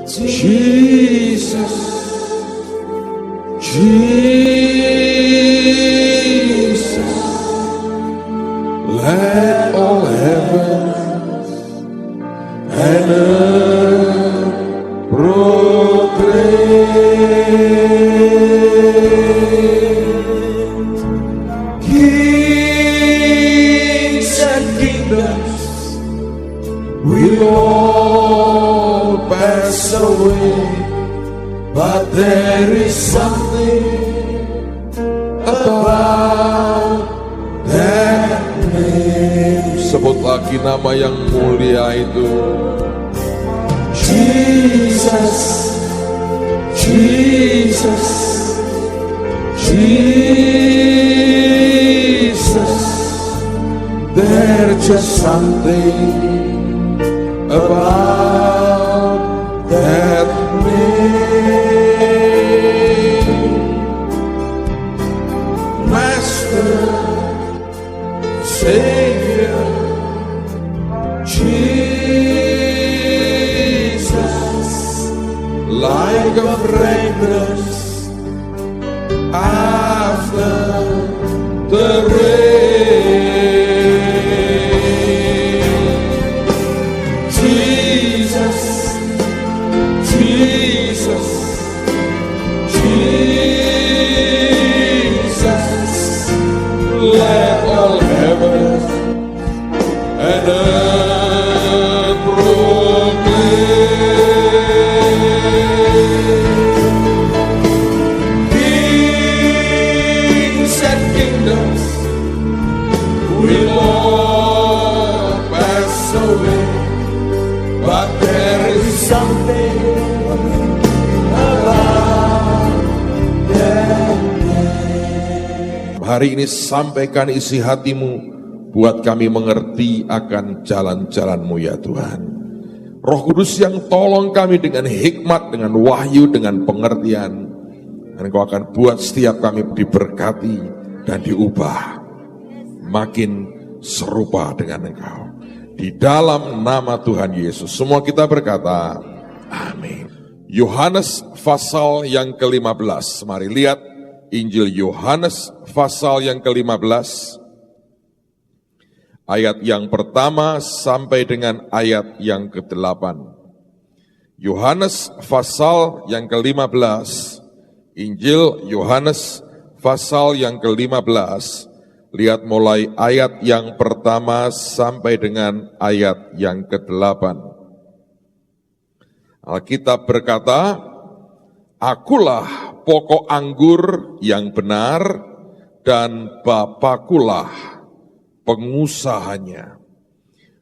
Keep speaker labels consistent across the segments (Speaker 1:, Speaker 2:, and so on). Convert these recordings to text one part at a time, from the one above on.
Speaker 1: Jesus, Jesus, let all heaven and earth proclaim. Kings and kingdoms will all pass away, but there is something about that name. Sebut lagi nama yang mulia itu. Jesus, Jesus, Jesus. There's just something about that name. Master, Savior, Jesus, like a fragrance after the rain. Jesus, Jesus, Jesus, let all heaven and earth proclaim. Kings and kingdoms will all pass away, but there is something about that name. Hari ini sampaikan isi hatimu, buat kami mengerti akan jalan-jalan-Mu ya Tuhan. Roh Kudus yang tolong kami dengan hikmat, dengan wahyu, dengan pengertian. Dan Engkau akan buat setiap kami diberkati dan diubah makin serupa dengan Engkau. Di dalam nama Tuhan Yesus, semua kita berkata, amin. Yohanes pasal yang ke-15. Mari lihat Injil Yohanes pasal yang ke-15. Ayat yang pertama sampai dengan ayat yang ke-8. Yohanes pasal yang ke-15. Injil Yohanes pasal yang ke-15. Lihat mulai ayat yang pertama sampai dengan ayat yang ke-8. Alkitab berkata, Akulah pokok anggur yang benar dan Bapakulah pengusahanya.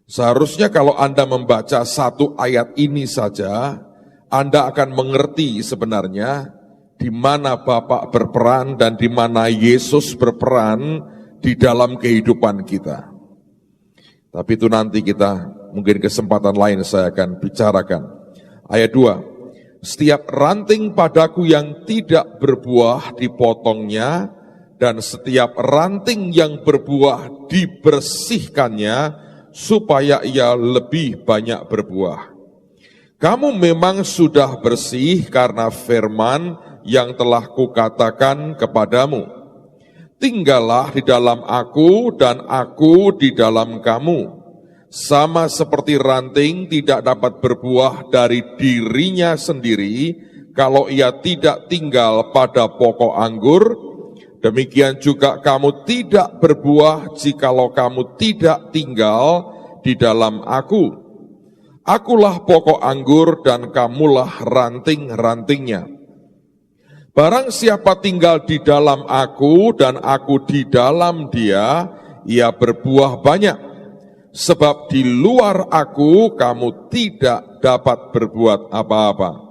Speaker 1: Seharusnya kalau Anda membaca satu ayat ini saja, Anda akan mengerti sebenarnya di mana Bapa berperan dan di mana Yesus berperan di dalam kehidupan kita. Tapi itu nanti kita, mungkin kesempatan lain saya akan bicarakan. Ayat 2, setiap ranting padaku yang tidak berbuah dipotongnya, dan setiap ranting yang berbuah dibersihkannya, supaya ia lebih banyak berbuah. Kamu memang sudah bersih karena firman yang telah kukatakan kepadamu. Tinggallah di dalam aku dan aku di dalam kamu. Sama seperti ranting tidak dapat berbuah dari dirinya sendiri kalau ia tidak tinggal pada pokok anggur, demikian juga kamu tidak berbuah jikalau kamu tidak tinggal di dalam aku. Akulah pokok anggur dan kamulah ranting-rantingnya. Barang siapa tinggal di dalam aku dan aku di dalam dia, ia berbuah banyak. Sebab di luar aku kamu tidak dapat berbuat apa-apa.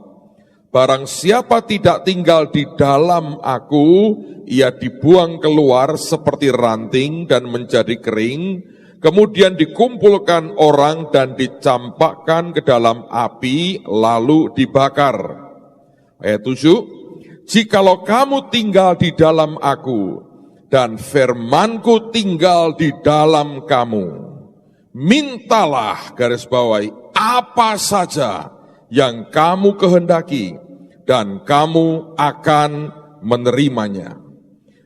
Speaker 1: Barang siapa tidak tinggal di dalam aku, ia dibuang keluar seperti ranting dan menjadi kering, kemudian dikumpulkan orang dan dicampakkan ke dalam api, lalu dibakar. Ayat 7, jikalau kamu tinggal di dalam aku, dan firmanku tinggal di dalam kamu, mintalah, garis bawahi, apa saja yang kamu kehendaki, dan kamu akan menerimanya.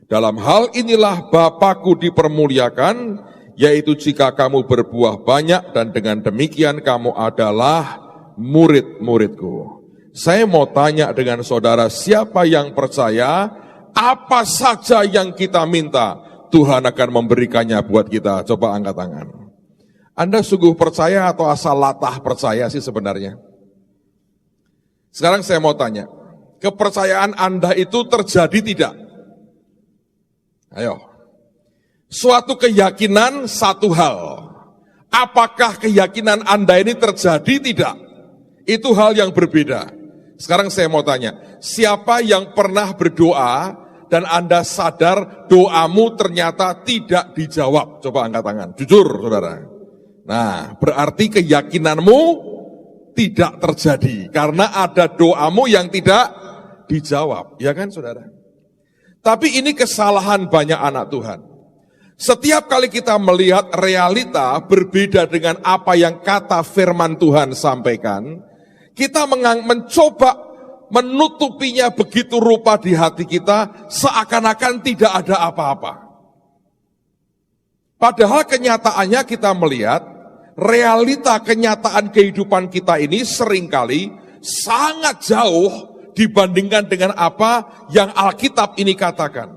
Speaker 1: Dalam hal inilah Bapa-Ku dipermuliakan, yaitu jika kamu berbuah banyak, dan dengan demikian kamu adalah murid-murid-Ku. Saya mau tanya dengan saudara, siapa yang percaya apa saja yang kita minta, Tuhan akan memberikannya buat kita? Coba angkat tangan. Anda sungguh percaya atau asal latah percaya sih sebenarnya? Sekarang saya mau tanya, kepercayaan Anda itu terjadi tidak? Ayo. Suatu keyakinan satu hal. Apakah keyakinan Anda ini terjadi tidak? Itu hal yang berbeda. Sekarang saya mau tanya, siapa yang pernah berdoa dan Anda sadar doamu ternyata tidak dijawab? Coba angkat tangan, jujur saudara. Nah, berarti keyakinanmu tidak terjadi karena ada doamu yang tidak dijawab, ya kan saudara? Tapi ini kesalahan banyak anak Tuhan. Setiap kali kita melihat realita berbeda dengan apa yang kata firman Tuhan sampaikan, kita mencoba menutupinya begitu rupa di hati kita, seakan-akan tidak ada apa-apa. Padahal kenyataannya kita melihat, realita kenyataan kehidupan kita ini seringkali sangat jauh dibandingkan dengan apa yang Alkitab ini katakan.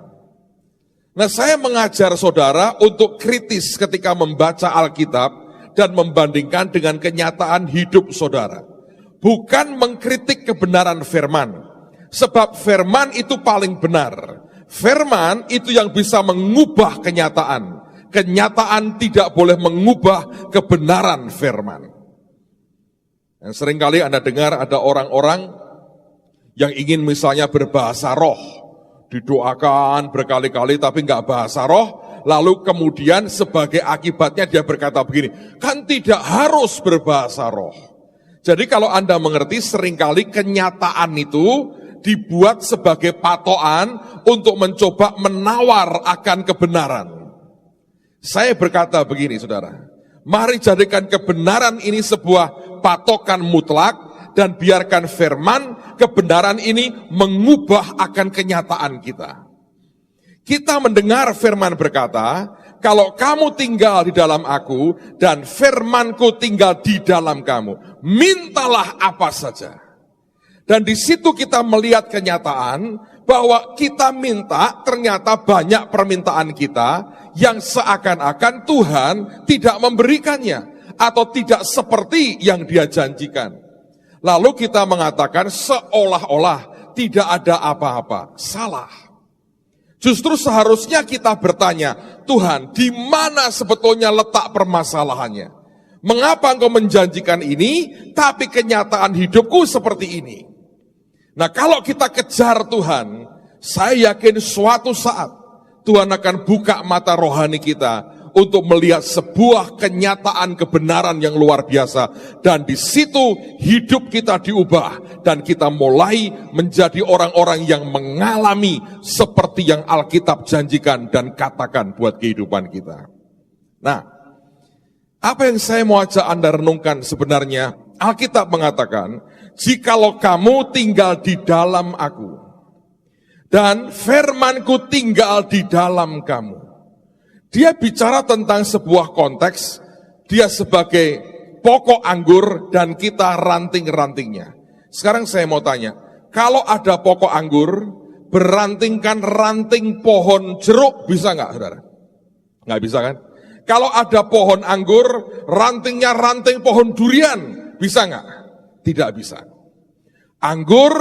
Speaker 1: Nah, saya mengajar saudara untuk kritis ketika membaca Alkitab dan membandingkan dengan kenyataan hidup saudara. Bukan mengkritik kebenaran firman, sebab firman itu paling benar. Firman itu yang bisa mengubah kenyataan. Kenyataan tidak boleh mengubah kebenaran firman. Dan seringkali Anda dengar ada orang-orang yang ingin misalnya berbahasa roh, didoakan berkali-kali tapi nggak bahasa roh, lalu kemudian sebagai akibatnya dia berkata begini, kan tidak harus berbahasa roh. Jadi kalau Anda mengerti, seringkali kenyataan itu dibuat sebagai patokan untuk mencoba menawar akan kebenaran. Saya berkata begini saudara, mari jadikan kebenaran ini sebuah patokan mutlak dan biarkan firman kebenaran ini mengubah akan kenyataan kita. Kita mendengar firman berkata, kalau kamu tinggal di dalam aku dan firmanku tinggal di dalam kamu, mintalah apa saja. Dan di situ kita melihat kenyataan bahwa kita minta ternyata banyak permintaan kita yang seakan-akan Tuhan tidak memberikannya atau tidak seperti yang Dia janjikan. Lalu kita mengatakan seolah-olah tidak ada apa-apa. Salah. Justru seharusnya kita bertanya, Tuhan, di mana sebetulnya letak permasalahannya? Mengapa Engkau menjanjikan ini, tapi kenyataan hidupku seperti ini? Nah, kalau kita kejar Tuhan, saya yakin suatu saat Tuhan akan buka mata rohani kita untuk melihat sebuah kenyataan kebenaran yang luar biasa. Dan di situ hidup kita diubah dan kita mulai menjadi orang-orang yang mengalami seperti yang Alkitab janjikan dan katakan buat kehidupan kita. Nah, apa yang saya mau ajak Anda renungkan sebenarnya, Alkitab mengatakan, jikalau kamu tinggal di dalam aku, dan firmanku tinggal di dalam kamu. Dia bicara tentang sebuah konteks, dia sebagai pokok anggur dan kita ranting-rantingnya. Sekarang saya mau tanya, kalau ada pokok anggur, berantingkan ranting pohon jeruk, bisa nggak saudara? Nggak bisa kan? Kalau ada pohon anggur, rantingnya ranting pohon durian, bisa nggak? Tidak bisa. Anggur,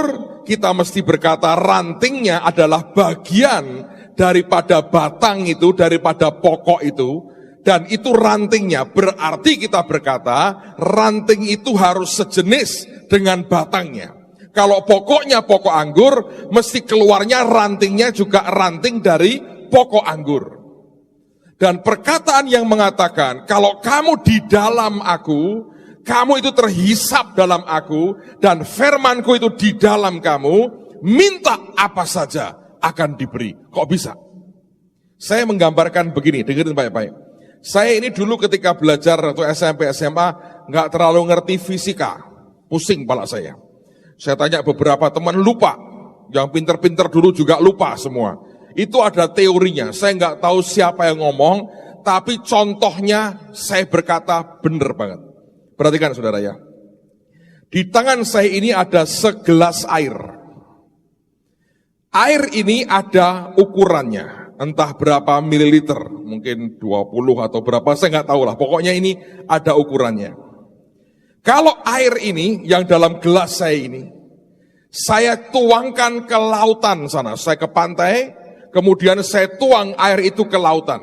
Speaker 1: kita mesti berkata rantingnya adalah bagian daripada batang itu, daripada pokok itu, dan itu rantingnya. Berarti kita berkata, ranting itu harus sejenis dengan batangnya. Kalau pokoknya pokok anggur, mesti keluarnya rantingnya juga ranting dari pokok anggur. Dan perkataan yang mengatakan, kalau kamu di dalam aku, kamu itu terhisap dalam aku, dan firmanku itu di dalam kamu, minta apa saja akan diberi. Kok bisa? Saya menggambarkan begini, dengerin baik-baik. Saya ini dulu ketika belajar waktu SMP, SMA, nggak terlalu ngerti fisika. Pusing kepala saya. Saya tanya beberapa teman, lupa. Yang pinter-pinter dulu juga lupa semua. Itu ada teorinya. Saya nggak tahu siapa yang ngomong, tapi contohnya saya berkata benar banget. Perhatikan saudara ya. Di tangan saya ini ada segelas air. Air ini ada ukurannya. Entah berapa mililiter. Mungkin 20 atau berapa, saya nggak tahu lah. Pokoknya ini ada ukurannya. Kalau air ini yang dalam gelas saya ini, saya tuangkan ke lautan sana. Saya ke pantai, kemudian saya tuang air itu ke lautan.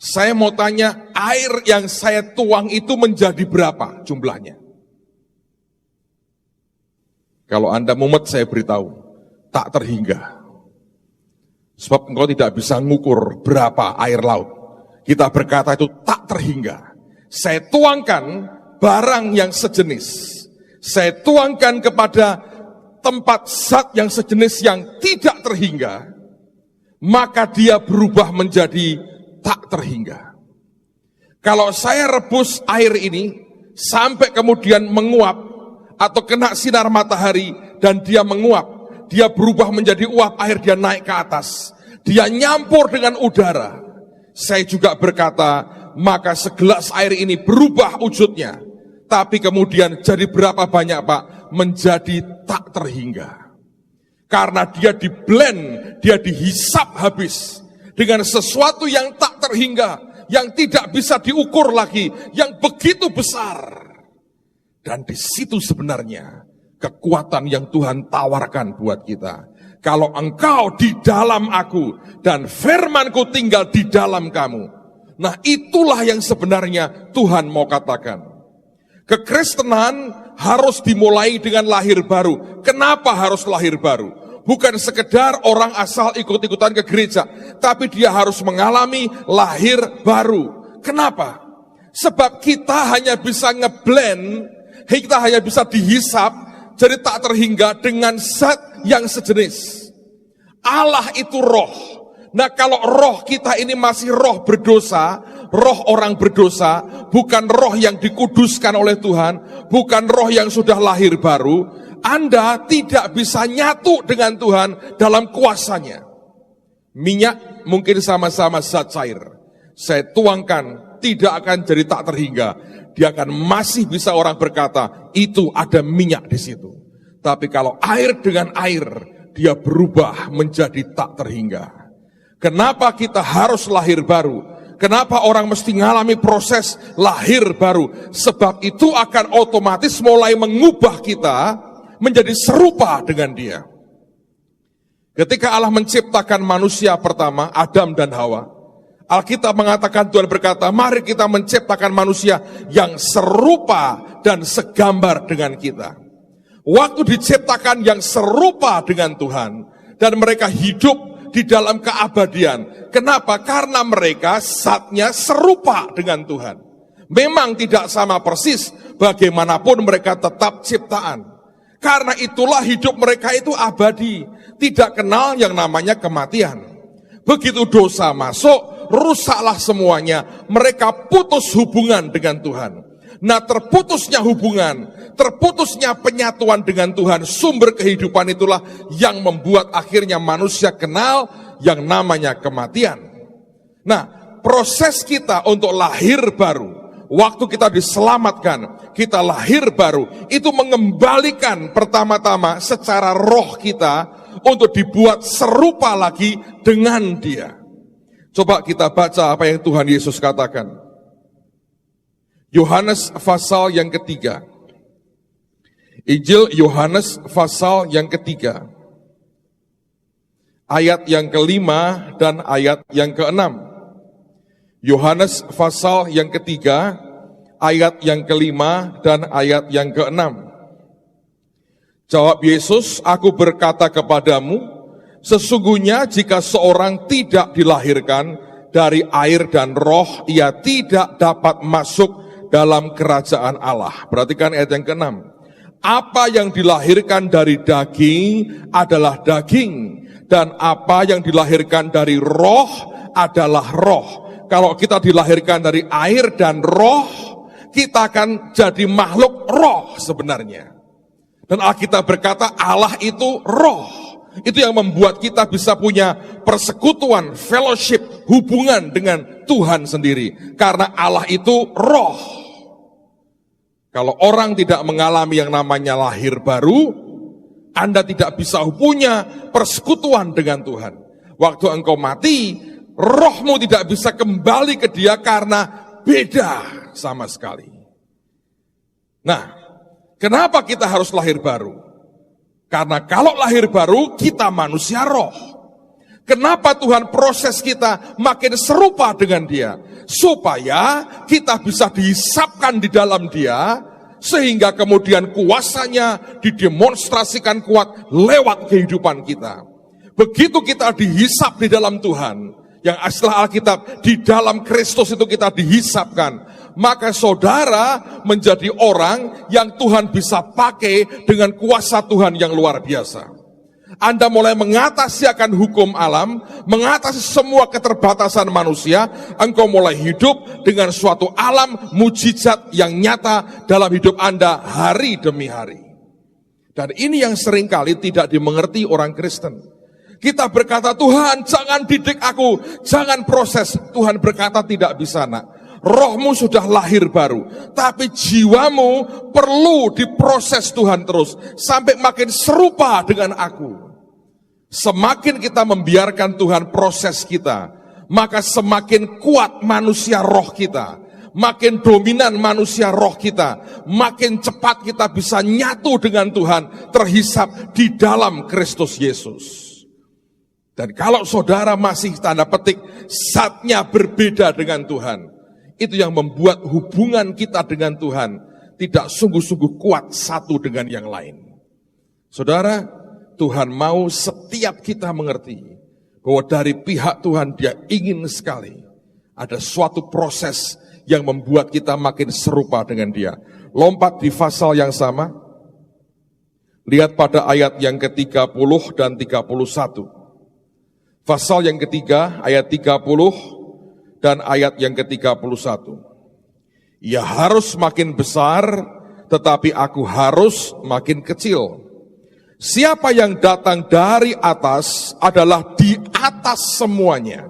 Speaker 1: Saya mau tanya, air yang saya tuang itu menjadi berapa jumlahnya? Kalau Anda mumet, saya beritahu, tak terhingga. Sebab engkau tidak bisa ngukur berapa air laut. Kita berkata itu tak terhingga. Saya tuangkan barang yang sejenis. Saya tuangkan kepada tempat zat yang sejenis yang tidak terhingga, maka dia berubah menjadi tak terhingga. Kalau saya rebus air ini sampai kemudian menguap atau kena sinar matahari dan dia menguap, dia berubah menjadi uap air, dia naik ke atas, dia nyampur dengan udara. Saya juga berkata, maka segelas air ini berubah wujudnya. Tapi kemudian jadi berapa banyak Pak? Menjadi tak terhingga. Karena dia di-blend, dia dihisap habis dengan sesuatu yang tak terhingga, yang tidak bisa diukur lagi, yang begitu besar. Dan di situ sebenarnya kekuatan yang Tuhan tawarkan buat kita. Kalau engkau di dalam aku dan firman-Ku tinggal di dalam kamu. Nah, itulah yang sebenarnya Tuhan mau katakan. Kekristenan harus dimulai dengan lahir baru. Kenapa harus lahir baru? Bukan sekedar orang asal ikut-ikutan ke gereja, tapi dia harus mengalami lahir baru. Kenapa? Sebab kita hanya bisa ngeblend, kita hanya bisa dihisap, jadi tak terhingga dengan zat yang sejenis. Allah itu roh. Nah, kalau roh kita ini masih roh berdosa, roh orang berdosa, bukan roh yang dikuduskan oleh Tuhan, bukan roh yang sudah lahir baru, Anda tidak bisa nyatu dengan Tuhan dalam kuasanya. Minyak mungkin sama-sama zat cair. Saya tuangkan, tidak akan jadi tak terhingga. Dia akan masih bisa orang berkata, itu ada minyak di situ. Tapi kalau air dengan air, dia berubah menjadi tak terhingga. Kenapa kita harus lahir baru? Kenapa orang mesti mengalami proses lahir baru? Sebab itu akan otomatis mulai mengubah kita menjadi serupa dengan dia. Ketika Allah menciptakan manusia pertama, Adam dan Hawa, Alkitab mengatakan, Tuhan berkata, mari kita menciptakan manusia yang serupa dan segambar dengan kita. Waktu diciptakan yang serupa dengan Tuhan, dan mereka hidup di dalam keabadian. Kenapa? Karena mereka zatnya serupa dengan Tuhan. Memang tidak sama persis, bagaimanapun mereka tetap ciptaan. Karena itulah hidup mereka itu abadi, tidak kenal yang namanya kematian. Begitu dosa masuk, rusaklah semuanya. Mereka putus hubungan dengan Tuhan. Nah, terputusnya hubungan, terputusnya penyatuan dengan Tuhan, sumber kehidupan itulah yang membuat akhirnya manusia kenal yang namanya kematian. Nah, proses kita untuk lahir baru, waktu kita diselamatkan, kita lahir baru, itu mengembalikan pertama-tama secara roh kita untuk dibuat serupa lagi dengan Dia. Coba kita baca apa yang Tuhan Yesus katakan. Yohanes pasal yang ketiga. Injil Yohanes pasal yang ketiga. Ayat yang kelima dan ayat yang keenam. Yohanes pasal yang ketiga, ayat yang kelima dan ayat yang keenam. Jawab Yesus, aku berkata kepadamu, sesungguhnya jika seorang tidak dilahirkan dari air dan roh, ia tidak dapat masuk dalam kerajaan Allah. Perhatikan ayat yang ke-6. Apa yang dilahirkan dari daging adalah daging, dan apa yang dilahirkan dari roh adalah roh. Kalau kita dilahirkan dari air dan roh, kita akan jadi makhluk roh sebenarnya. Dan Alkitab berkata Allah itu roh. Itu yang membuat kita bisa punya persekutuan, fellowship, hubungan dengan Tuhan sendiri. Karena Allah itu roh. Kalau orang tidak mengalami yang namanya lahir baru, Anda tidak bisa punya persekutuan dengan Tuhan. Waktu engkau mati, rohmu tidak bisa kembali ke Dia karena beda sama sekali. Nah, kenapa kita harus lahir baru? Karena kalau lahir baru, kita manusia roh. Kenapa Tuhan proses kita makin serupa dengan Dia? Supaya kita bisa dihisapkan di dalam Dia, sehingga kemudian kuasanya didemonstrasikan kuat lewat kehidupan kita. Begitu kita dihisap di dalam Tuhan, yang istilah Alkitab, di dalam Kristus itu kita dihisapkan, maka saudara menjadi orang yang Tuhan bisa pakai dengan kuasa Tuhan yang luar biasa. Anda mulai mengatasi akan hukum alam, mengatasi semua keterbatasan manusia, engkau mulai hidup dengan suatu alam mujizat yang nyata dalam hidup Anda hari demi hari. Dan ini yang seringkali tidak dimengerti orang Kristen. Kita berkata, Tuhan jangan didik aku, jangan proses. Tuhan berkata tidak bisa nak. Rohmu sudah lahir baru, tapi jiwamu perlu diproses Tuhan terus, sampai makin serupa dengan aku. Semakin kita membiarkan Tuhan proses kita, maka semakin kuat manusia roh kita, makin dominan manusia roh kita, makin cepat kita bisa nyatu dengan Tuhan, terhisap di dalam Kristus Yesus. Dan kalau saudara masih tanda petik zatnya berbeda dengan Tuhan, itu yang membuat hubungan kita dengan Tuhan tidak sungguh-sungguh kuat satu dengan yang lain. Saudara, Tuhan mau setiap kita mengerti bahwa dari pihak Tuhan Dia ingin sekali ada suatu proses yang membuat kita makin serupa dengan Dia. Lompat di pasal yang sama, lihat pada ayat yang ke-30 dan 31. Pasal yang ketiga, ayat 30 dan ayat yang ke-31. Ia harus makin besar, tetapi aku harus makin kecil. Siapa yang datang dari atas adalah di atas semuanya.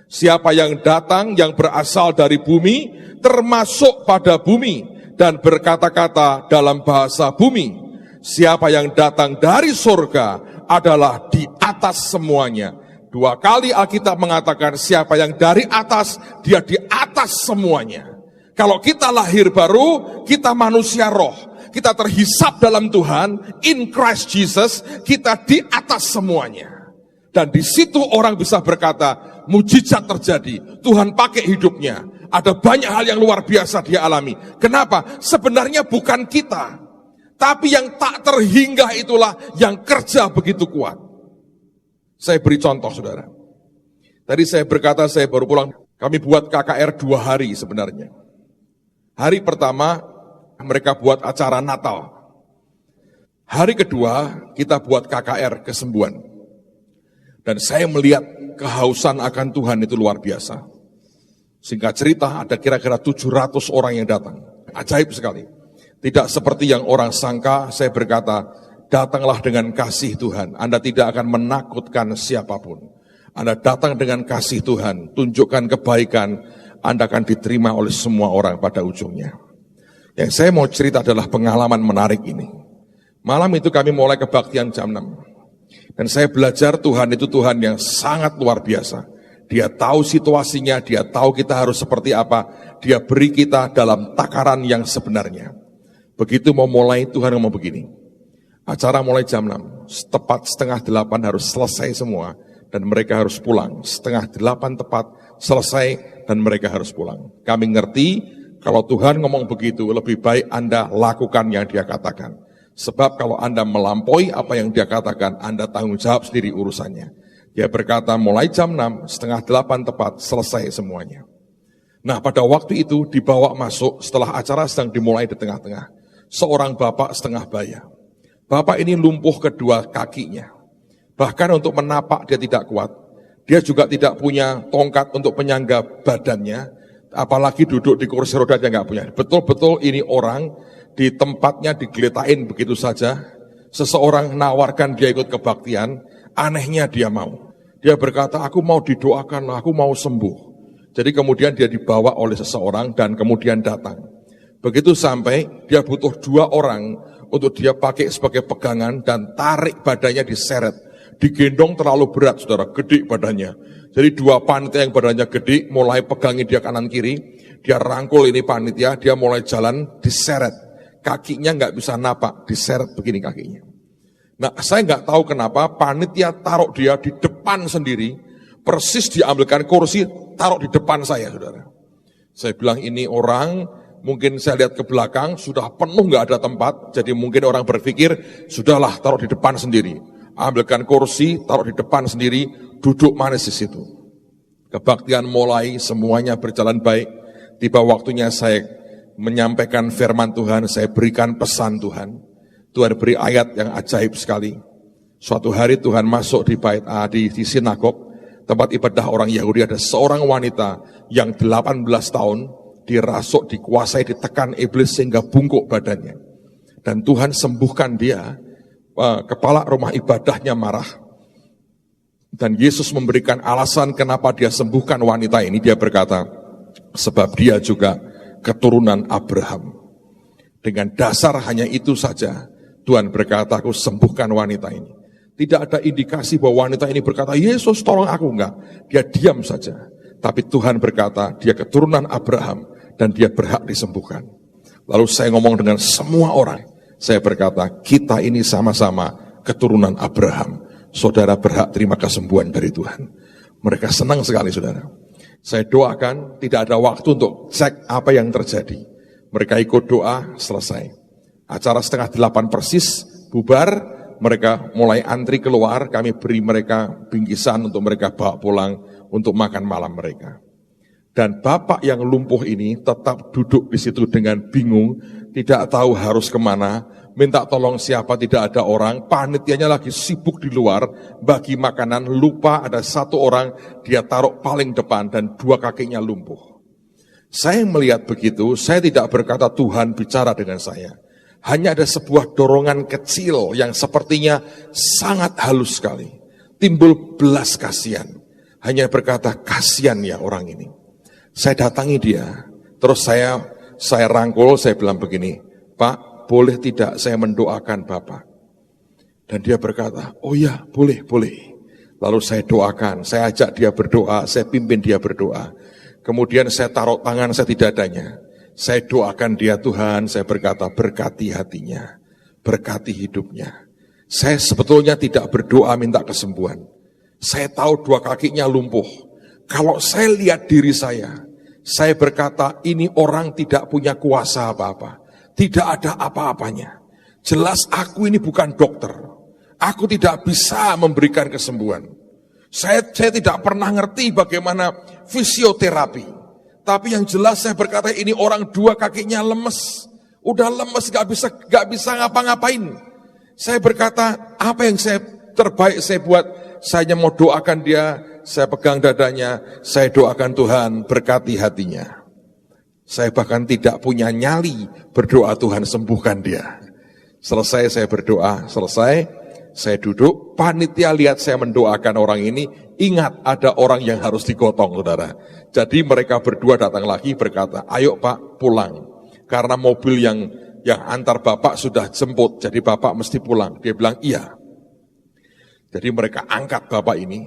Speaker 1: Siapa yang datang yang berasal dari bumi, termasuk pada bumi, dan berkata-kata dalam bahasa bumi. Siapa yang datang dari surga adalah di atas semuanya. 2 kali Alkitab mengatakan siapa yang dari atas, dia di atas semuanya. Kalau kita lahir baru, kita manusia roh. Kita terhisap dalam Tuhan, in Christ Jesus, kita di atas semuanya. Dan di situ orang bisa berkata, mujizat terjadi. Tuhan pakai hidupnya. Ada banyak hal yang luar biasa dia alami. Kenapa? Sebenarnya bukan kita. Tapi yang tak terhingga itulah yang kerja begitu kuat. Saya beri contoh saudara. Tadi saya berkata saya baru pulang. Kami buat KKR 2 hari sebenarnya. Hari pertama mereka buat acara Natal. Hari kedua kita buat KKR kesembuhan. Dan saya melihat kehausan akan Tuhan itu luar biasa. Singkat cerita ada kira-kira 700 orang yang datang. Ajaib sekali. Tidak seperti yang orang sangka, saya berkata, datanglah dengan kasih Tuhan. Anda tidak akan menakutkan siapapun. Anda datang dengan kasih Tuhan, tunjukkan kebaikan, Anda akan diterima oleh semua orang pada ujungnya. Yang saya mau cerita adalah pengalaman menarik ini. Malam itu kami mulai kebaktian jam 6. Dan saya belajar Tuhan itu Tuhan yang sangat luar biasa. Dia tahu situasinya, Dia tahu kita harus seperti apa. Dia beri kita dalam takaran yang sebenarnya. Begitu mau mulai Tuhan ngomong begini. Acara mulai jam 6, tepat 7:30 harus selesai semua. Dan mereka harus pulang, 7:30 tepat selesai dan mereka harus pulang. Kami ngerti kalau Tuhan ngomong begitu lebih baik Anda lakukan yang Dia katakan. Sebab kalau Anda melampaui apa yang Dia katakan, Anda tanggung jawab sendiri urusannya. Dia berkata mulai jam 6, 7:30 tepat selesai semuanya. Nah pada waktu itu dibawa masuk setelah acara sedang dimulai di tengah-tengah. Seorang bapak setengah baya. Bapak ini lumpuh kedua kakinya. Bahkan untuk menapak dia tidak kuat. Dia juga tidak punya tongkat untuk penyangga badannya. Apalagi duduk di kursi roda dia nggak punya. Betul-betul ini orang di tempatnya digeletain begitu saja. Seseorang nawarkan dia ikut kebaktian, anehnya dia mau. Dia berkata, aku mau didoakan, aku mau sembuh. Jadi kemudian dia dibawa oleh seseorang dan kemudian datang. Begitu sampai, dia butuh 2 orang untuk dia pakai sebagai pegangan dan tarik badannya diseret. Digendong terlalu berat, saudara, gede badannya. Jadi 2 panitia yang badannya gede, mulai pegangi dia kanan kiri, dia rangkul ini panitia, dia mulai jalan, diseret. Kakinya nggak bisa napak, diseret begini kakinya. Nah, saya nggak tahu kenapa panitia taruh dia di depan sendiri, persis diambilkan kursi, taruh di depan saya, saudara. Saya bilang ini orang, mungkin saya lihat ke belakang, sudah penuh nggak ada tempat, jadi mungkin orang berpikir, sudahlah taruh di depan sendiri. Ambilkan kursi, taruh di depan sendiri, duduk manis di situ. Kebaktian mulai, semuanya berjalan baik. Tiba waktunya saya menyampaikan firman Tuhan, saya berikan pesan Tuhan. Tuhan beri ayat yang ajaib sekali. Suatu hari Tuhan masuk di bait di sinagog, tempat ibadah orang Yahudi, ada seorang wanita yang 18 tahun dirasuk, dikuasai, ditekan iblis sehingga bungkuk badannya. Dan Tuhan sembuhkan dia. Kepala rumah ibadahnya marah. Dan Yesus memberikan alasan kenapa dia sembuhkan wanita ini. Dia berkata, sebab dia juga keturunan Abraham. Dengan dasar hanya itu saja, Tuhan berkata, aku sembuhkan wanita ini. Tidak ada indikasi bahwa wanita ini berkata, Yesus tolong aku, enggak. Dia diam saja. Tapi Tuhan berkata, dia keturunan Abraham dan dia berhak disembuhkan. Lalu saya ngomong dengan semua orang. Saya berkata, kita ini sama-sama keturunan Abraham. Saudara berhak terima kesembuhan dari Tuhan. Mereka senang sekali, saudara. Saya doakan, tidak ada waktu untuk cek apa yang terjadi. Mereka ikut doa, selesai. Acara 7:30 persis, bubar, mereka mulai antri keluar, kami beri mereka bingkisan untuk mereka bawa pulang untuk makan malam mereka. Dan bapak yang lumpuh ini tetap duduk di situ dengan bingung, tidak tahu harus kemana, minta tolong siapa, tidak ada orang, panitianya lagi sibuk di luar, bagi makanan, lupa ada 1 orang, dia taruh paling depan dan 2 kakinya lumpuh. Saya melihat begitu, saya tidak berkata Tuhan bicara dengan saya. Hanya ada sebuah dorongan kecil yang sepertinya sangat halus sekali. Timbul belas kasihan. Hanya berkata, kasihan ya orang ini. Saya datangi dia, terus saya rangkul, saya bilang begini, Pak, boleh tidak saya mendoakan Bapak? Dan dia berkata, oh ya, boleh. Lalu saya doakan, saya ajak dia berdoa, saya pimpin dia berdoa. Kemudian saya taruh tangan saya di dadanya. Saya doakan dia, Tuhan, saya berkata, berkati hatinya, berkati hidupnya. Saya sebetulnya tidak berdoa minta kesembuhan. Saya tahu 2 kakinya lumpuh. Kalau saya lihat diri saya berkata, ini orang tidak punya kuasa apa-apa. Tidak ada apa-apanya. Jelas aku ini bukan dokter. Aku tidak bisa memberikan kesembuhan. Saya tidak pernah ngerti bagaimana fisioterapi. Tapi yang jelas saya berkata, ini orang 2 kakinya lemes. Udah lemes, gak bisa ngapa-ngapain. Saya berkata, apa yang terbaik saya buat? Saya mau doakan dia, saya pegang dadanya, saya doakan Tuhan berkati hatinya. Saya bahkan tidak punya nyali berdoa Tuhan sembuhkan dia. Selesai saya berdoa, saya duduk, panitia lihat saya mendoakan orang ini, ingat ada orang yang harus digotong, saudara. Jadi mereka berdua datang lagi berkata, ayo Pak pulang. Karena mobil yang antar Bapak sudah jemput, jadi Bapak mesti pulang. Dia bilang iya. Jadi mereka angkat Bapak ini,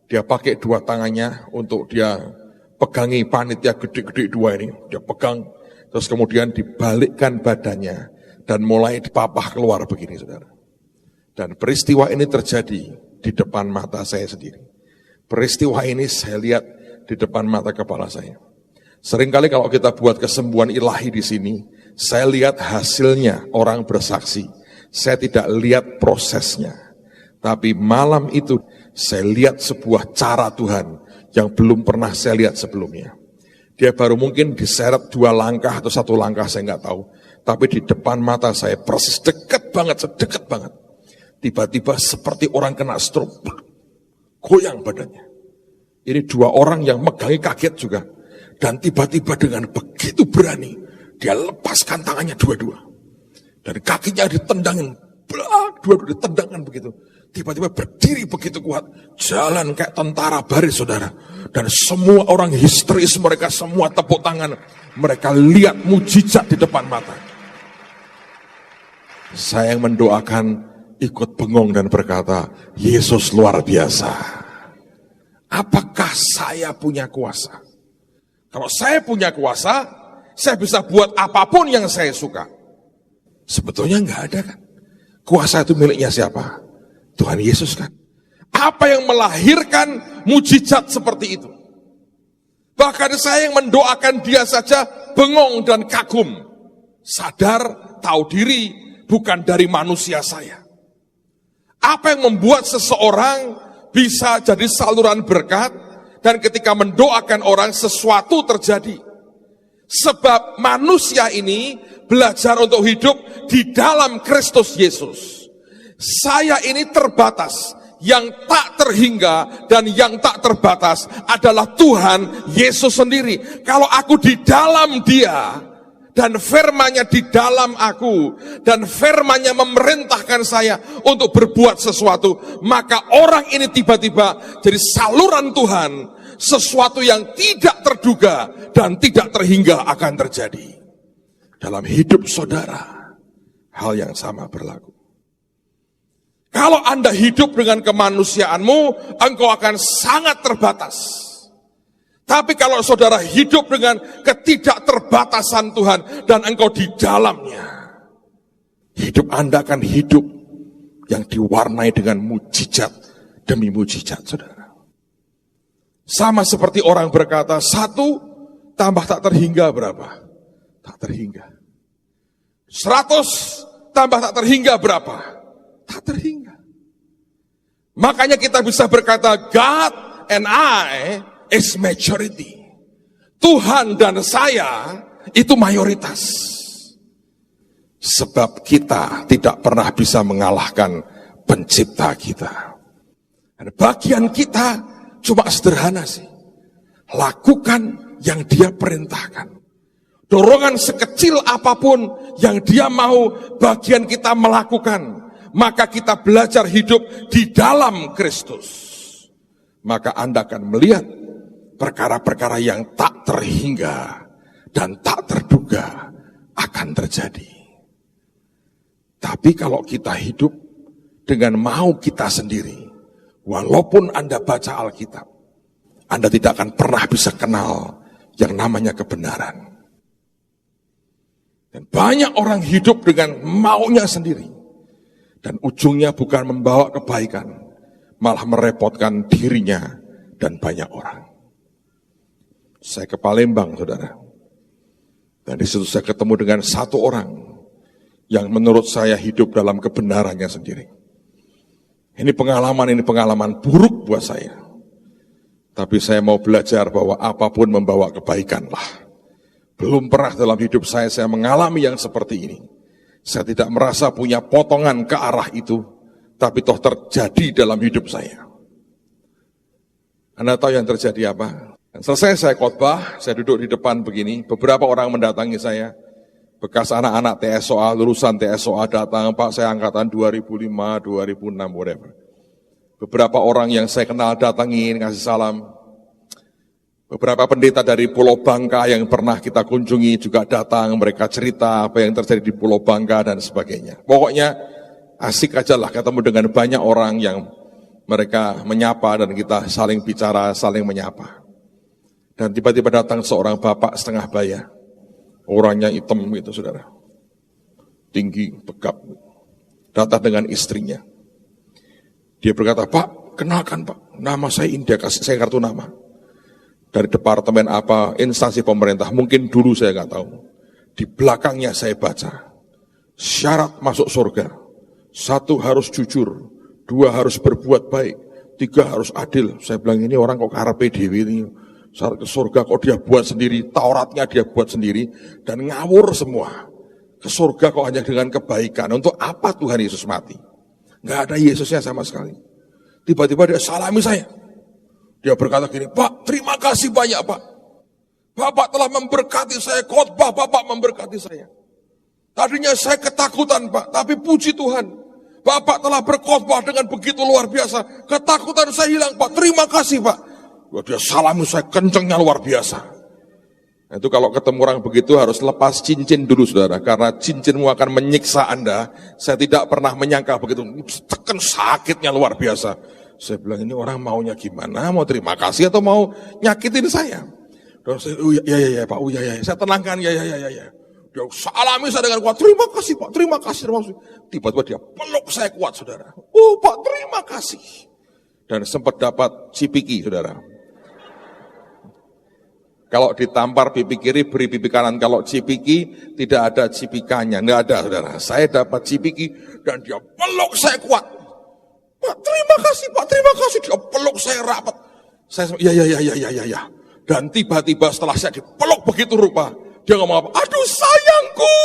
Speaker 1: dia pakai 2 tangannya untuk dia pegangi panitia gede-gede 2 ini. Dia pegang, terus kemudian dibalikkan badannya, dan mulai dipapah keluar begini, saudara. Dan peristiwa ini terjadi di depan mata saya sendiri. Peristiwa ini saya lihat di depan mata kepala saya. Seringkali kalau kita buat kesembuhan ilahi di sini, saya lihat hasilnya orang bersaksi. Saya tidak lihat prosesnya. Tapi malam itu saya lihat sebuah cara Tuhan yang belum pernah saya lihat sebelumnya. Dia baru mungkin diseret 2 langkah atau 1 langkah, saya nggak tahu. Tapi di depan mata saya persis dekat banget, sedekat banget. Tiba-tiba seperti orang kena stroke, goyang badannya. Ini 2 orang yang megangi kaget juga. Dan tiba-tiba dengan begitu berani, dia lepaskan tangannya dua-dua. Dan kakinya ditendangin, dua-dua ditendangkan begitu. Tiba-tiba berdiri begitu kuat, jalan kayak tentara baris, saudara. Dan semua orang histeris, mereka semua tepuk tangan. Mereka lihat mujizat di depan mata. Saya yang mendoakan ikut bengong dan berkata, Yesus luar biasa. Apakah saya punya kuasa? Kalau saya punya kuasa, saya bisa buat apapun yang saya suka. Sebetulnya enggak ada kan. Kuasa itu miliknya siapa? Tuhan Yesus kan. Apa yang melahirkan mujizat seperti itu? Bahkan saya yang mendoakan dia saja bengong dan kagum. Sadar, tahu diri, bukan dari manusia saya. Apa yang membuat seseorang bisa jadi saluran berkat, dan ketika mendoakan orang sesuatu terjadi. Sebab manusia ini belajar untuk hidup di dalam Kristus Yesus. Saya ini terbatas, yang tak terhingga dan yang tak terbatas adalah Tuhan Yesus sendiri. Kalau aku di dalam Dia, dan firman-Nya di dalam aku, dan firman-Nya memerintahkan saya untuk berbuat sesuatu, maka orang ini tiba-tiba jadi saluran Tuhan, sesuatu yang tidak terduga dan tidak terhingga akan terjadi. Dalam hidup saudara, hal yang sama berlaku. Kalau Anda hidup dengan kemanusiaanmu, engkau akan sangat terbatas. Tapi kalau saudara hidup dengan ketidakterbatasan Tuhan dan engkau di dalamnya, hidup Anda akan hidup yang diwarnai dengan mujizat demi mujizat, saudara. Sama seperti orang berkata, 1 tambah tak terhingga berapa? Tak terhingga. 100 tambah tak terhingga berapa? Tak terhingga. Makanya kita bisa berkata, God and I is majority. Tuhan dan saya itu mayoritas. Sebab kita tidak pernah bisa mengalahkan pencipta kita. Dan bagian kita cuma sederhana sih. Lakukan yang dia perintahkan. Dorongan sekecil apapun yang dia mau, bagian kita melakukan. Maka kita belajar hidup di dalam Kristus. Maka Anda akan melihat perkara-perkara yang tak terhingga dan tak terduga akan terjadi. Tapi kalau kita hidup dengan mau kita sendiri, walaupun Anda baca Alkitab, Anda tidak akan pernah bisa kenal yang namanya kebenaran. Dan banyak orang hidup dengan maunya sendiri, dan ujungnya bukan membawa kebaikan, malah merepotkan dirinya dan banyak orang. Saya ke Palembang, saudara. Dan di situ saya ketemu dengan satu orang yang menurut saya hidup dalam kebenarannya sendiri. Ini pengalaman buruk buat saya. Tapi saya mau belajar bahwa apapun membawa kebaikan lah. Belum pernah dalam hidup saya mengalami yang seperti ini. Saya tidak merasa punya potongan ke arah itu, tapi toh terjadi dalam hidup saya. Anda tahu yang terjadi apa? Selesai saya khotbah, saya duduk di depan begini, beberapa orang mendatangi saya, bekas anak-anak TSOA, lulusan TSOA datang, Pak saya angkatan 2005, 2006, whatever. Beberapa orang yang saya kenal datangin, ngasih salam. Beberapa pendeta dari Pulau Bangka yang pernah kita kunjungi juga datang, mereka cerita apa yang terjadi di Pulau Bangka dan sebagainya. Pokoknya asik aja lah ketemu dengan banyak orang yang mereka menyapa dan kita saling bicara, saling menyapa. Dan tiba-tiba datang seorang bapak setengah baya. Orangnya hitam gitu, saudara. Tinggi, tegap. Datang dengan istrinya. Dia berkata, Pak, kenalkan Pak, nama saya Indah, kasih saya kartu nama. Dari departemen apa, instansi pemerintah, mungkin dulu saya nggak tahu. Di belakangnya saya baca, syarat masuk surga. 1 harus jujur, 2 harus berbuat baik, 3 harus adil. Saya bilang ini orang kok karepe dhewe ini. Syarat ke surga kok dia buat sendiri, Tauratnya dia buat sendiri, dan ngawur semua. Ke surga kok hanya dengan kebaikan. Untuk apa Tuhan Yesus mati? Nggak ada Yesusnya sama sekali. Tiba-tiba dia salami saya. Dia berkata gini, Pak, terima kasih banyak Pak. Bapak telah memberkati saya, khotbah Bapak memberkati saya. Tadinya saya ketakutan Pak, tapi puji Tuhan, Bapak telah berkhotbah dengan begitu luar biasa. Ketakutan saya hilang Pak, terima kasih Pak. Dia salami saya kencengnya luar biasa. Itu kalau ketemu orang begitu harus lepas cincin dulu saudara, karena cincinmu akan menyiksa Anda. Saya tidak pernah menyangka begitu, tekan sakitnya luar biasa. Saya bilang ini orang maunya gimana, mau terima kasih atau mau nyakitin saya? Dan saya, ya Pak, ya, saya tenangkan, ya. Dia salami saya dengan kuat, terima kasih Pak, terima kasih. Tiba-tiba dia peluk saya kuat saudara. Oh Pak, terima kasih. Dan sempat dapat cipiki saudara. Kalau ditampar pipi kiri, beri pipi kanan. Kalau cipiki, tidak ada cipikannya, nggak ada saudara. Saya dapat cipiki dan dia peluk saya kuat. Pak, terima kasih Pak, terima kasih. Dia peluk saya rapat. Saya, ya. Dan tiba-tiba setelah saya dipeluk begitu rupa, dia ngomong apa? Aduh sayangku,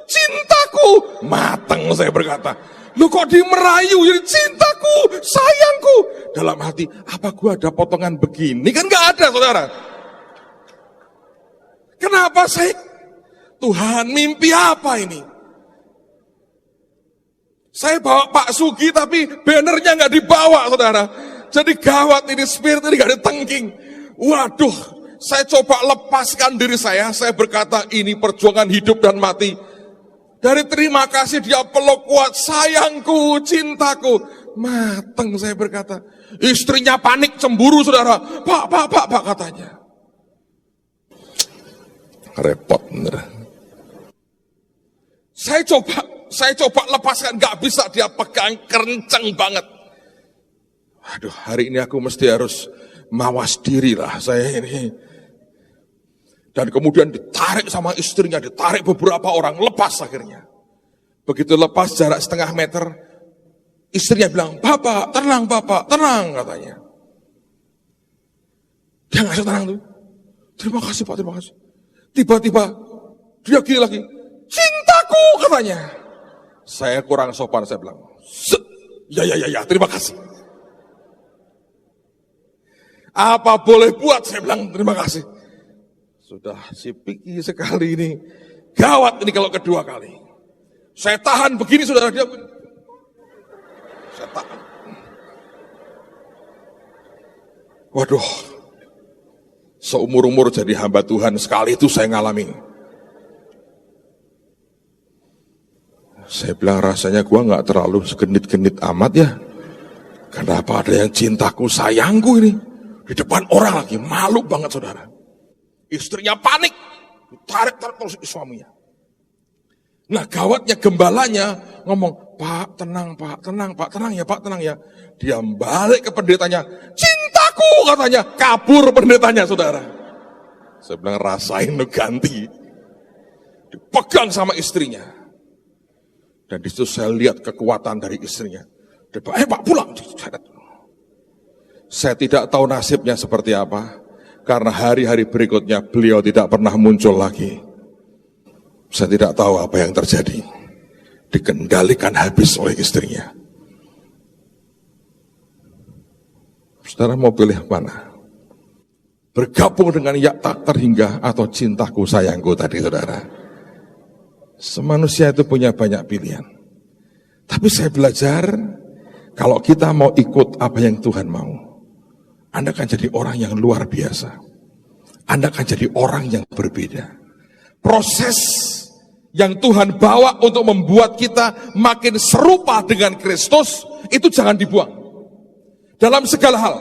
Speaker 1: cintaku. Mateng saya berkata. Lu kok dimerayu, jadi cintaku, sayangku. Dalam hati, apa gua ada potongan begini? Kan gak ada saudara. Kenapa saya? Tuhan, mimpi apa ini? Saya bawa Pak Sugi tapi bannernya gak dibawa saudara. Jadi gawat ini, spirit ini gak ditengking. Waduh, saya coba lepaskan diri saya berkata ini perjuangan hidup dan mati. Dari terima kasih dia peluk kuat, sayangku, cintaku. Mateng saya berkata. Istrinya panik, cemburu saudara. Pak katanya. Repot bener. Saya coba lepaskan, gak bisa, dia pegang kenceng banget. Aduh, hari ini aku mesti harus mawas diri lah saya ini. Dan kemudian ditarik sama istrinya, ditarik beberapa orang, lepas akhirnya. Begitu lepas jarak setengah meter, istrinya bilang, Bapak, tenang katanya. Dia nggak bisa tenang tuh. Terima kasih Pak, terima kasih. Tiba-tiba dia gini lagi, cintaku katanya. Saya kurang sopan, saya bilang, ya, terima kasih. Apa boleh buat, saya bilang terima kasih. Sudah cipiki sekali ini. Gawat ini kalau kedua kali. Saya tahan begini saudara, dia. Saya tahan. Waduh. Seumur-umur jadi hamba Tuhan sekali itu saya ngalamin. Saya bilang rasanya gua gak terlalu segenit-genit amat ya. Kenapa ada yang cintaku, sayangku ini. Di depan orang lagi, malu banget saudara. Istrinya panik, tarik terus suaminya. Nah gawatnya gembalanya ngomong, Pak tenang ya. Dia balik ke pendetanya, cintaku katanya, kabur pendetanya saudara. Saya bilang rasain lu ganti. Dipegang sama istrinya. Dan disitu saya lihat kekuatan dari istrinya. Dia bilang, Pak pulang. Saya tidak tahu nasibnya seperti apa, karena hari-hari berikutnya beliau tidak pernah muncul lagi. Saya tidak tahu apa yang terjadi. Dikendalikan habis oleh istrinya. Saudara mau pilih mana? Bergabung dengan ya tak terhingga atau cintaku sayangku tadi saudara. Semanusia itu punya banyak pilihan. Tapi saya belajar, kalau kita mau ikut apa yang Tuhan mau, Anda akan jadi orang yang luar biasa. Anda akan jadi orang yang berbeda. Proses yang Tuhan bawa untuk membuat kita makin serupa dengan Kristus, itu jangan dibuang. Dalam segala hal.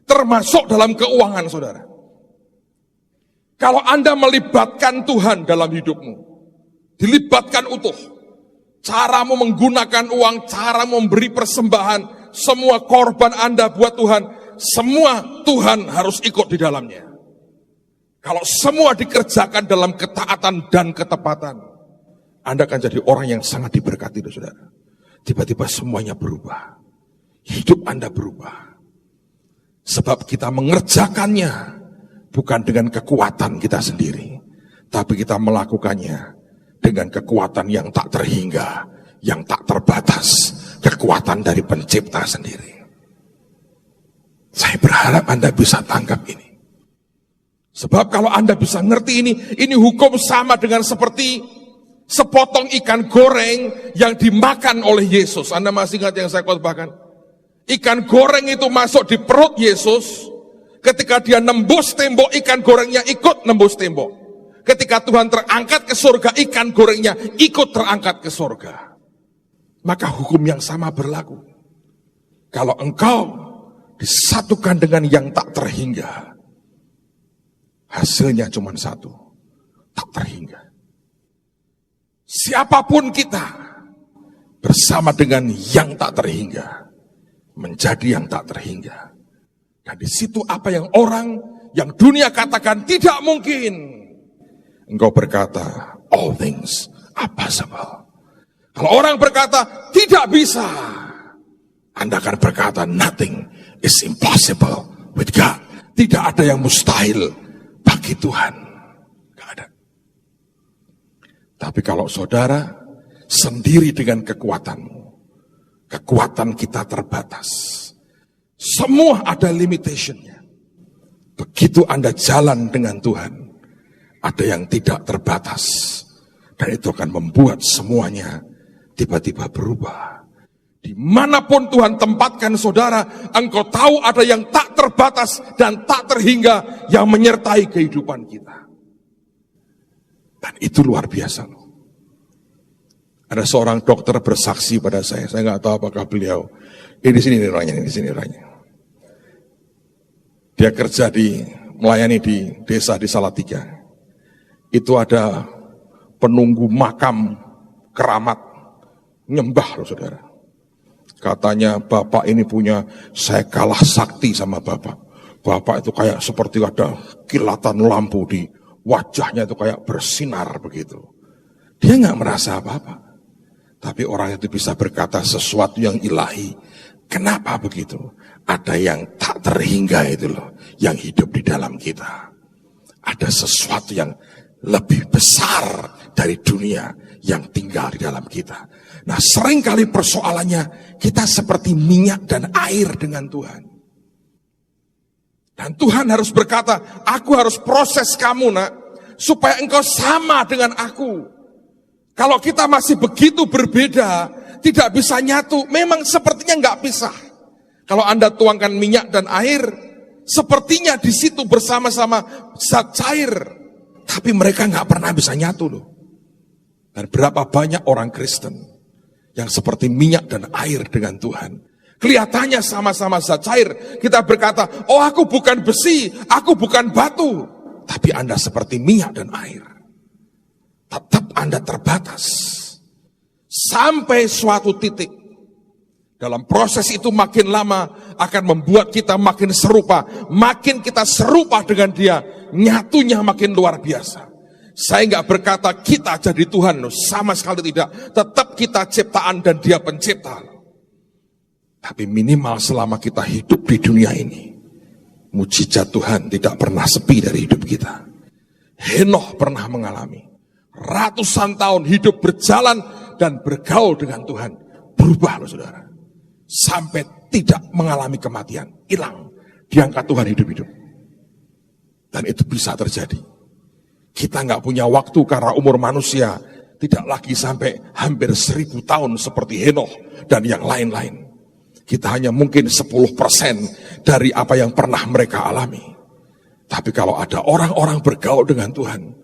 Speaker 1: Termasuk dalam keuangan saudara. Kalau Anda melibatkan Tuhan dalam hidupmu, dilibatkan utuh. Caramu menggunakan uang, caramu memberi persembahan, semua korban Anda buat Tuhan, semua Tuhan harus ikut di dalamnya. Kalau semua dikerjakan dalam ketaatan dan ketepatan, Anda akan jadi orang yang sangat diberkati, saudara. Tiba-tiba semuanya berubah. Hidup Anda berubah. Sebab kita mengerjakannya bukan dengan kekuatan kita sendiri, tapi kita melakukannya dengan kekuatan yang tak terhingga, yang tak terbatas, kekuatan dari Pencipta sendiri. Saya berharap Anda bisa tangkap ini. Sebab kalau Anda bisa ngerti ini hukum sama dengan seperti sepotong ikan goreng yang dimakan oleh Yesus. Anda masih ingat yang saya khotbahkan? Ikan goreng itu masuk di perut Yesus. Ketika dia nembus tembok, ikan gorengnya ikut nembus tembok. Ketika Tuhan terangkat ke surga, ikan gorengnya ikut terangkat ke surga. Maka hukum yang sama berlaku. Kalau engkau disatukan dengan yang tak terhingga, hasilnya cuma satu, tak terhingga. Siapapun kita bersama dengan yang tak terhingga, menjadi yang tak terhingga. Dan di situ apa yang orang, yang dunia katakan tidak mungkin, engkau berkata, all things are possible. Kalau orang berkata tidak bisa, Anda akan berkata, nothing is impossible with God. Tidak ada yang mustahil bagi Tuhan. Gak ada. Tapi kalau saudara sendiri dengan kekuatanmu, kekuatan kita terbatas. Semua ada limitationnya. Begitu Anda jalan dengan Tuhan, ada yang tidak terbatas. Dan itu akan membuat semuanya tiba-tiba berubah. Dimanapun Tuhan tempatkan saudara, engkau tahu ada yang tak terbatas dan tak terhingga yang menyertai kehidupan kita. Dan itu luar biasa loh. Ada seorang dokter bersaksi pada saya nggak tahu apakah beliau, di sini orangnya. Dia kerja melayani di desa di Salatiga. Itu ada penunggu makam keramat, nyembah loh saudara. Katanya bapak ini punya, saya kalah sakti sama bapak. Bapak itu kayak seperti ada kilatan lampu di wajahnya, itu kayak bersinar begitu. Dia nggak merasa apa-apa. Tapi orang itu bisa berkata sesuatu yang ilahi. Kenapa begitu? Ada yang tak terhingga itu loh, yang hidup di dalam kita. Ada sesuatu yang lebih besar dari dunia yang tinggal di dalam kita. Nah, seringkali persoalannya kita seperti minyak dan air dengan Tuhan. Dan Tuhan harus berkata, aku harus proses kamu nak, supaya engkau sama dengan aku. Kalau kita masih begitu berbeda, tidak bisa nyatu, memang sepertinya nggak pisah. Kalau Anda tuangkan minyak dan air, sepertinya di situ bersama-sama zat cair, tapi mereka nggak pernah bisa nyatu loh. Dan berapa banyak orang Kristen yang seperti minyak dan air dengan Tuhan. Kelihatannya sama-sama zat cair. Kita berkata, oh aku bukan besi, aku bukan batu. Tapi Anda seperti minyak dan air. Tetap Anda terbatas. Sampai suatu titik. Dalam proses itu makin lama akan membuat kita makin serupa. Makin kita serupa dengan dia, nyatunya makin luar biasa. Saya nggak berkata kita jadi Tuhan, sama sekali tidak. Tetap kita ciptaan dan dia pencipta. Tapi minimal selama kita hidup di dunia ini, mujizat Tuhan tidak pernah sepi dari hidup kita. Henokh pernah mengalami. Ratusan tahun hidup berjalan dan bergaul dengan Tuhan. Berubah loh saudara. Sampai tidak mengalami kematian. Hilang. Diangkat Tuhan hidup-hidup. Dan itu bisa terjadi. Kita nggak punya waktu karena umur manusia tidak lagi sampai hampir 1000 tahun seperti Henokh dan yang lain-lain. Kita hanya mungkin 10% dari apa yang pernah mereka alami. Tapi kalau ada orang-orang bergaul dengan Tuhan,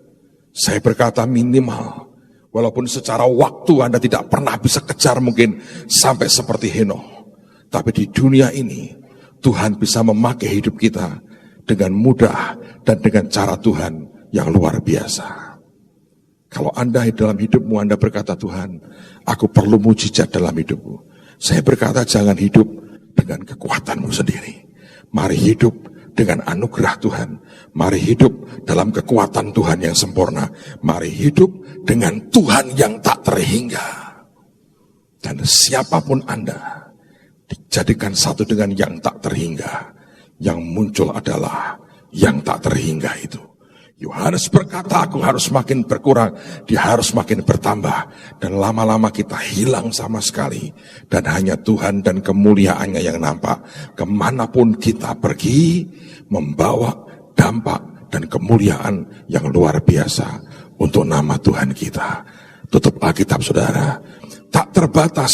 Speaker 1: saya berkata minimal, walaupun secara waktu Anda tidak pernah bisa kejar mungkin sampai seperti Henokh. Tapi di dunia ini, Tuhan bisa memakai hidup kita dengan mudah dan dengan cara Tuhan yang luar biasa. Kalau Anda dalam hidupmu Anda berkata, Tuhan, aku perlu mujizat dalam hidupku. Saya berkata jangan hidup dengan kekuatanmu sendiri. Mari hidup dengan anugerah Tuhan. Mari hidup dalam kekuatan Tuhan yang sempurna. Mari hidup dengan Tuhan yang tak terhingga. Dan siapapun Anda, dijadikan satu dengan yang tak terhingga. Yang muncul adalah yang tak terhingga itu. Yohanes berkata, aku harus makin berkurang, dia harus makin bertambah. Dan lama-lama kita hilang sama sekali. Dan hanya Tuhan dan kemuliaannya yang nampak. Kemanapun kita pergi, membawa dampak dan kemuliaan yang luar biasa untuk nama Tuhan kita. Tutup Alkitab saudara. Tak terbatas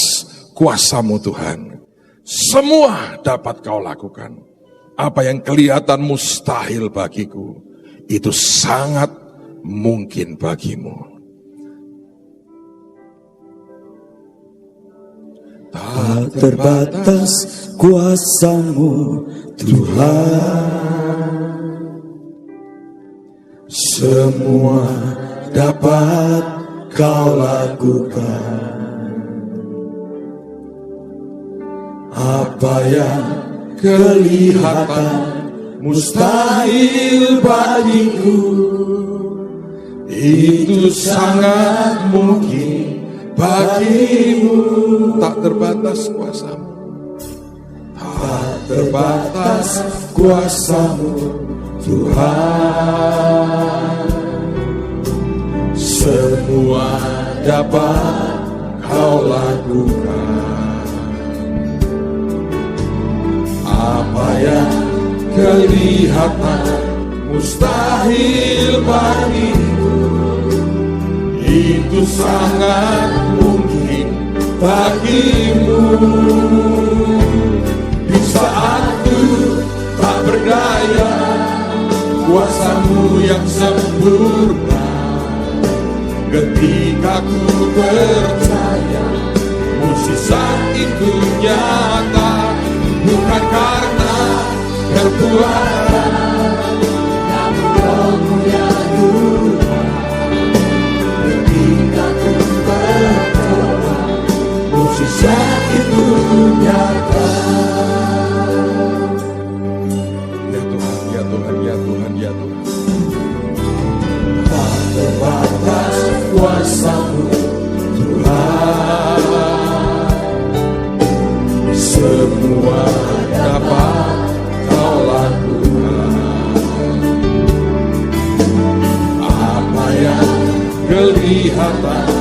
Speaker 1: kuasa-Mu Tuhan. Semua dapat Kau lakukan. Apa yang kelihatan mustahil bagiku, itu sangat mungkin bagimu.
Speaker 2: Tak terbatas kuasa-Mu Tuhan. Semua dapat Kau lakukan. Apa yang kelihatan mustahil bagiku, itu sangat mungkin bagimu.
Speaker 1: Tak terbatas kuasa-Mu.
Speaker 2: Tak terbatas kuasa-Mu Tuhan. Semua dapat Kau lakukan. Apa yang kelihatan mustahil bagiku, itu sangat mungkin bagimu. Di saat ku tak berdaya, kuasa-Mu yang sempurna. Ketika ku percaya, mukjizat itu nyata. Bukan karena kekuatan, namun Roh-Mu ya Tuhan. Ketika ku berdoa, mukjizat itu nyata.
Speaker 1: Ya Tuhan, ya Tuhan, ya Tuhan, ya Tuhan.
Speaker 2: Tak terbatas kuasa-Mu Tuhan. Semua dapat Kau lakukan. Apa yang kelihatan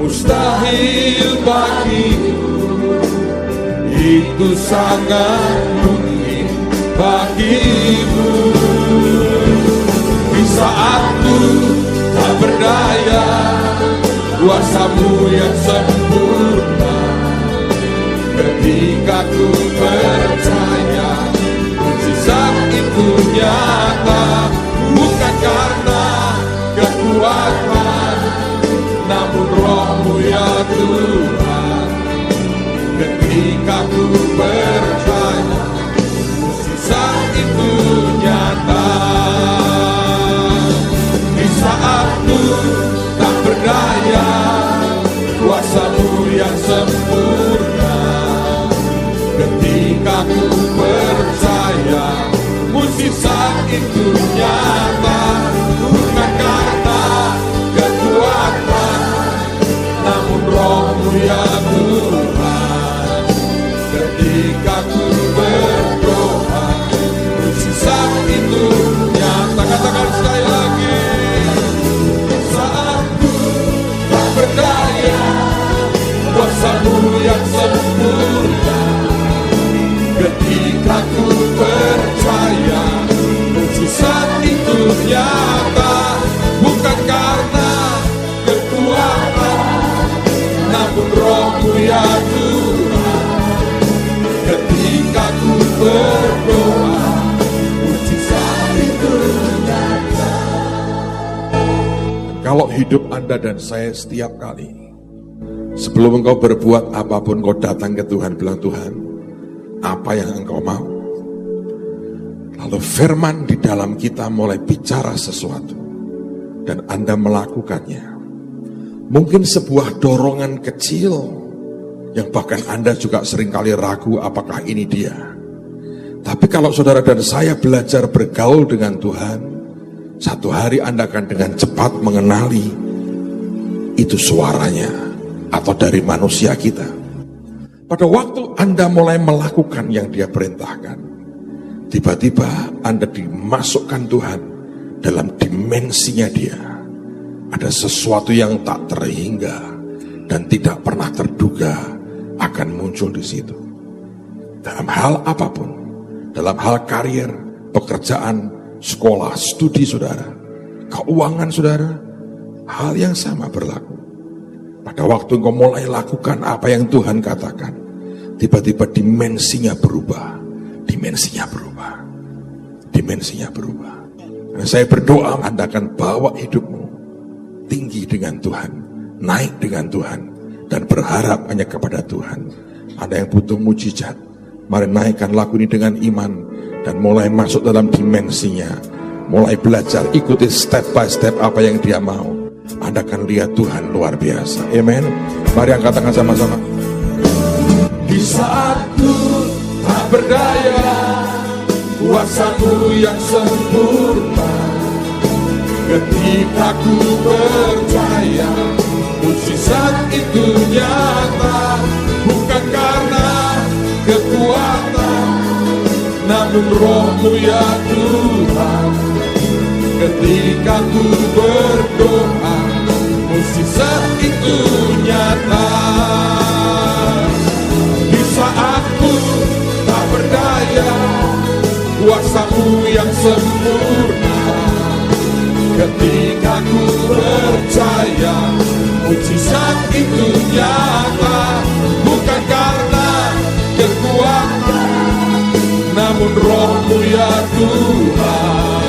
Speaker 2: mustahil bagiku, itu sangat mungkin bagimu. Di saat ku tak berdaya, kuasa-Mu yang sempurna. Ketika ku percaya, mukjizat itu nyata. Bukan karena kekuatan, namun Roh-Mu ya Tuhan. Ketika ku percaya, mukjizat itu nyata. Di saat ku tak berdaya, kuasa-Mu yang sempurna. Ketika ku percaya, mukjizat itu nyata. Bukan karena kekuatan, namun Roh-Mu ya Tuhan. Ketika ku berdoa, mukjizat itu nyata. Katakan sekali lagi. Saat ku tak berdaya, kuasa-Mu yang sempurna. Ketika ku percaya, mukjizat itu nyata. Bukan karena kekuatan, namun Roh-Mu ya Tuhan. Ketika ku berdoa, mukjizat itu nyata.
Speaker 1: Kalau hidup Anda dan saya setiap kali, sebelum engkau berbuat apapun, kau datang ke Tuhan, bilang, Tuhan, apa yang Engkau mau? Lalu firman di dalam kita mulai bicara sesuatu, dan Anda melakukannya. Mungkin sebuah dorongan kecil, yang bahkan Anda juga seringkali ragu apakah ini dia. Tapi kalau saudara dan saya belajar bergaul dengan Tuhan, satu hari Anda akan dengan cepat mengenali itu suaranya atau dari manusia kita. Pada waktu Anda mulai melakukan yang Dia perintahkan, tiba-tiba Anda dimasukkan Tuhan dalam dimensinya Dia. Ada sesuatu yang tak terhingga dan tidak pernah terduga akan muncul di situ. Dalam hal apapun, dalam hal karir, pekerjaan, sekolah, studi saudara, keuangan saudara, hal yang sama berlaku. Pada waktu engkau mulai lakukan apa yang Tuhan katakan, tiba-tiba dimensinya berubah. Karena saya berdoa Anda akan bawa hidupmu tinggi dengan Tuhan, naik dengan Tuhan, dan berharap hanya kepada Tuhan. Ada yang butuh mujizat, mari naikkan lagu ini dengan iman, dan mulai masuk dalam dimensinya. Mulai belajar, ikuti step by step apa yang Dia mau. Anda akan lihat Tuhan luar biasa. Amen. Mari angkat tangan sama-sama.
Speaker 2: Di saat ku tak berdaya, kuasa-Mu yang sempurna. Ketika ku percaya, mujizat itu nyata. Bukan karena kekuatan, namun Roh-Mu ya Tuhan. Ketika ku berdoa, mujizat itu nyata. Di saat ku tak berdaya, kuasa-Mu yang sempurna. Ketika ku percaya, mujizat itu nyata. Bukan karena kekuatan, namun Roh-Mu ya Tuhan.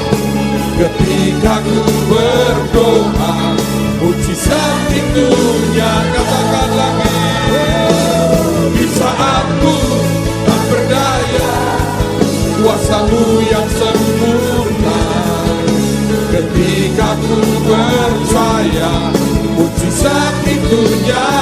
Speaker 2: Ketika ku berdoa, mujizat itu nyata. Katakan lagi. Di saat ku tak berdaya, kuasa-Mu yang sempurna. Ketika ku percaya, mujizat itu nyata.